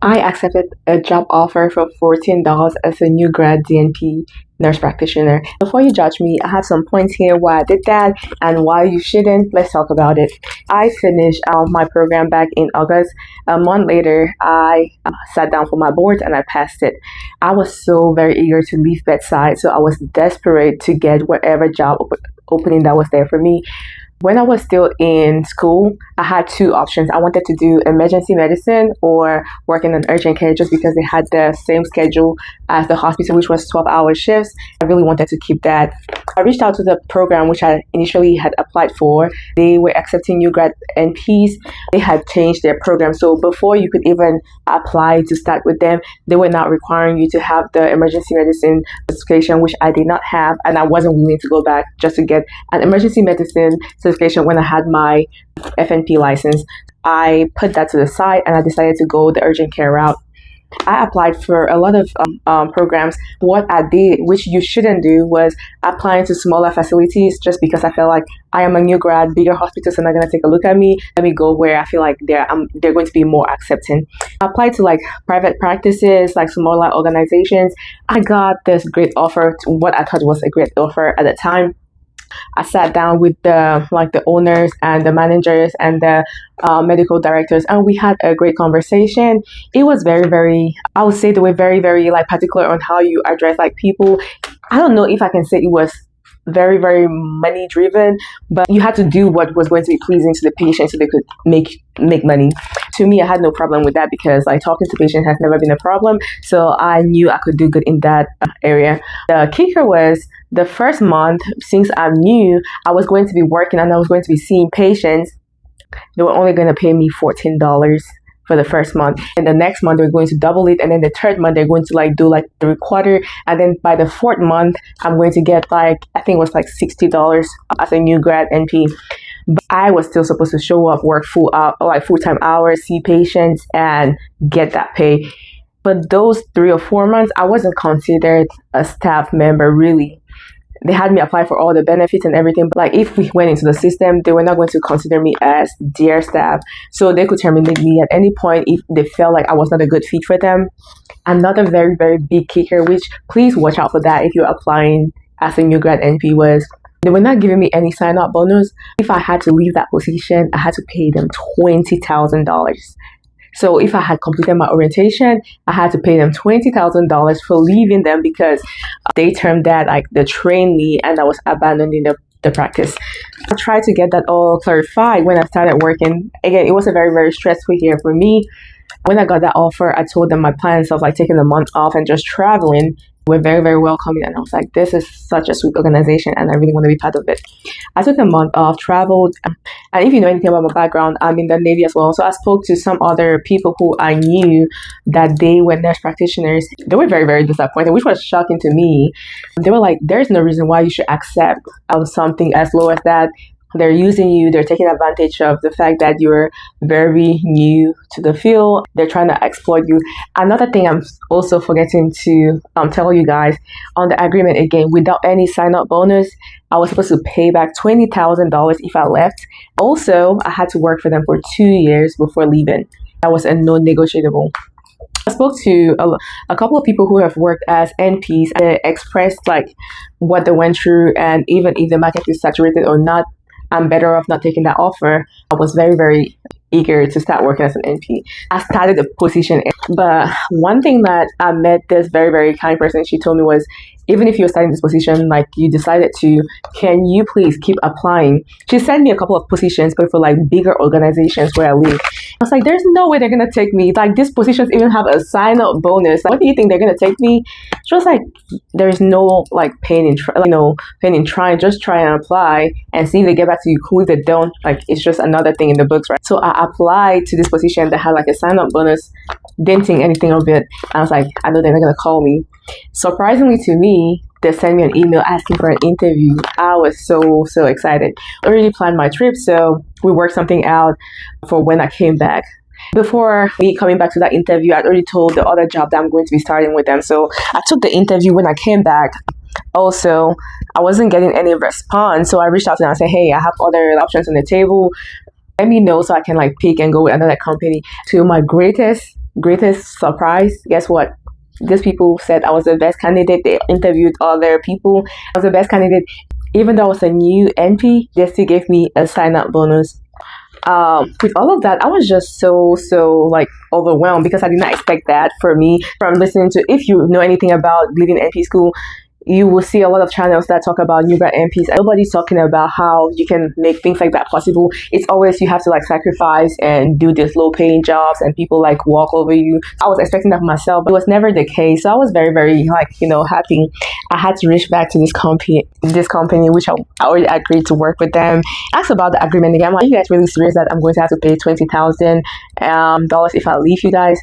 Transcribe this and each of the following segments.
I accepted a job offer for $14 as a new grad DNP nurse practitioner. Before you judge me, I have some points here why I did that and why you shouldn't. Let's talk about it. I finished my program back in August. A month later, I sat down for my boards and I passed it. I was so very eager to leave bedside, so I was desperate to get whatever job opening that was there for me. When I was still in school, I had two options. I wanted to do emergency medicine or work in an urgent care just because they had the same schedule as the hospital, which was 12-hour shifts. I really wanted to keep that. I reached out to the program which I initially had applied for. They were accepting new grad NPs. They had changed their program. So before you could even apply to start with them, they were not requiring you to have the emergency medicine certification, which I did not have. And I wasn't willing to go back just to get an emergency medicine certification when I had my FNP license. I put that to the side and I decided to go the urgent care route. I applied for a lot of programs. What I did, which you shouldn't do, was applying to smaller facilities just because I felt like I am a new grad. Bigger hospitals are not going to take a look at me. Let me go where I feel like they're going to be more accepting. I applied to like private practices, like smaller organizations. I got this great offer, what I thought was a great offer at the time. I sat down with the owners and the managers and the medical directors, and we had a great conversation. It was very, very, I would say they were very, very like particular on how you address like people. I don't know if I can say it was very, very money driven, but you had to do what was going to be pleasing to the patient so they could make money. To me, I had no problem with that because like talking to patients has never been a problem. So I knew I could do good in that area. The kicker was the first month, since I knew I was going to be working and I was going to be seeing patients, they were only going to pay me $14 for the first month. And the next month, they're going to double it. And then the third month, they're going to like do like 3/4. And then by the fourth month, I'm going to get like, I think it was like $60 as a new grad NP. But I was still supposed to show up, work full-time hours, see patients, and get that pay. But those 3 or 4 months, I wasn't considered a staff member, really. They had me apply for all the benefits and everything. But like if we went into the system, they were not going to consider me as their staff. So they could terminate me at any point if they felt like I was not a good fit for them. Another very, very big kicker, which please watch out for that if you're applying as a new grad NP, was they were not giving me any sign-up bonus. If I had to leave that position, I had to pay them $20,000. So if I had completed my orientation, I had to pay them $20,000 for leaving them because they termed that like the trainee and I was abandoning the practice. I tried to get that all clarified when I started working. Again, it was a very, very stressful year for me. When I got that offer, I told them my plans of like taking a month off and just traveling were very, very welcoming. And I was like, this is such a sweet organization and I really want to be part of it. I took a month off, traveled. And if you know anything about my background, I'm in the Navy as well. So I spoke to some other people who I knew that they were nurse practitioners. They were very, very disappointed, which was shocking to me. They were like, there's no reason why you should accept something as low as that. They're using you. They're taking advantage of the fact that you're very new to the field. They're trying to exploit you. Another thing I'm also forgetting to tell you guys, on the agreement, again, without any sign-up bonus, I was supposed to pay back $20,000 if I left. Also, I had to work for them for 2 years before leaving. That was a non-negotiable. I spoke to a couple of people who have worked as NPs and they expressed like what they went through, and even if the market is saturated or not, I'm better off not taking that offer. I was very, very eager to start working as an NP. I started the position, but one thing that I met this very, very kind person, she told me was, even if you're starting this position, like you decided to, can you please keep applying? She sent me a couple of positions, but for like bigger organizations where I live. I was like, there's no way they're going to take me. Like these positions even have a sign-up bonus. What do you think they're going to take me? She was like, there's no like pain in trying. Just try and apply and see if they get back to you. Cool. If they don't, like it's just another thing in the books, right? So I applied to this position that had like a sign-up bonus. Didn't think anything of it. I was like, I know they're not going to call me. Surprisingly to me, they sent me an email asking for an interview. I was so excited. I already planned my trip, so we worked something out for when I came back. Before me coming back to that interview, I'd already told the other job that I'm going to be starting with them. So I took the interview. When I came back, also, I wasn't getting any response. So I reached out to them and said, hey, I have other options on the table. Let me know so I can like pick and go with another company. To my greatest greatest surprise, guess what? These people said I was the best candidate. They interviewed other people. I was the best candidate. Even though I was a new NP, they still gave me a sign-up bonus. With all of that, I was just so like overwhelmed because I did not expect that for me. From listening to, if you know anything about leaving NP school, you will see a lot of channels that talk about new grad MPs. Nobody's talking about how you can make things like that possible. It's always you have to like sacrifice and do these low paying jobs and people like walk over you. I was expecting that for myself, but it was never the case. So I was very, very like, happy. I had to reach back to this company, which I already agreed to work with them. Asked about the agreement again. I'm like, are you guys really serious that I'm going to have to pay $20,000 if I leave you guys?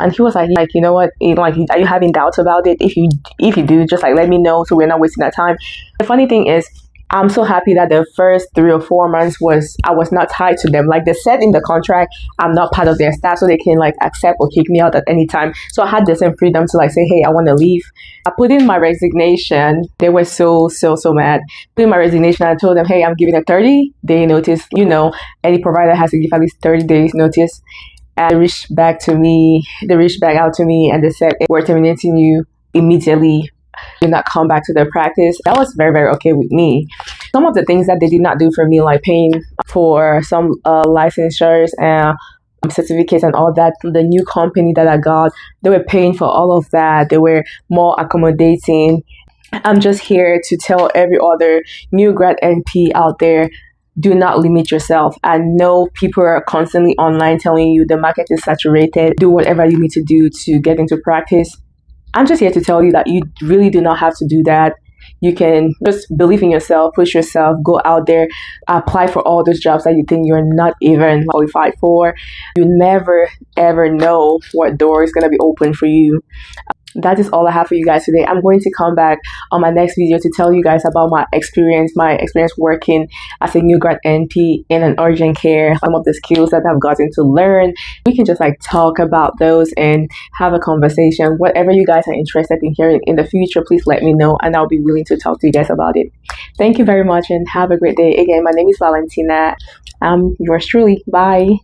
And he was like, you know what? Like, are you having doubts about it? If you do, just like let me know so we're not wasting that time. The funny thing is, I'm so happy that the first 3 or 4 months I was not tied to them. Like they said in the contract, I'm not part of their staff, so they can like accept or kick me out at any time. So I had the same freedom to like say, hey, I want to leave. I put in my resignation. They were so mad. Put in my resignation. I told them, hey, I'm giving a 30-day notice. Any provider has to give at least 30 days notice. And they reached back out to me and they said, we're terminating you immediately. Do not come back to their practice. That was very, very okay with me. Some of the things that they did not do for me, like paying for some licensures and certificates and all that, the new company that I got, they were paying for all of that. They were more accommodating. I'm just here to tell every other new grad NP out there, do not limit yourself. I know people are constantly online telling you the market is saturated. Do whatever you need to do to get into practice. I'm just here to tell you that you really do not have to do that. You can just believe in yourself, push yourself, go out there, apply for all those jobs that you think you're not even qualified for. You never, ever know what door is going to be open for you. That is all I have for you guys today. I'm going to come back on my next video to tell you guys about my experience working as a new grad NP in an urgent care, some of the skills that I've gotten to learn. We can just like talk about those and have a conversation. Whatever you guys are interested in hearing in the future, please let me know and I'll be willing to talk to you guys about it. Thank you very much and have a great day. Again, my name is Valentina. I'm yours truly. Bye.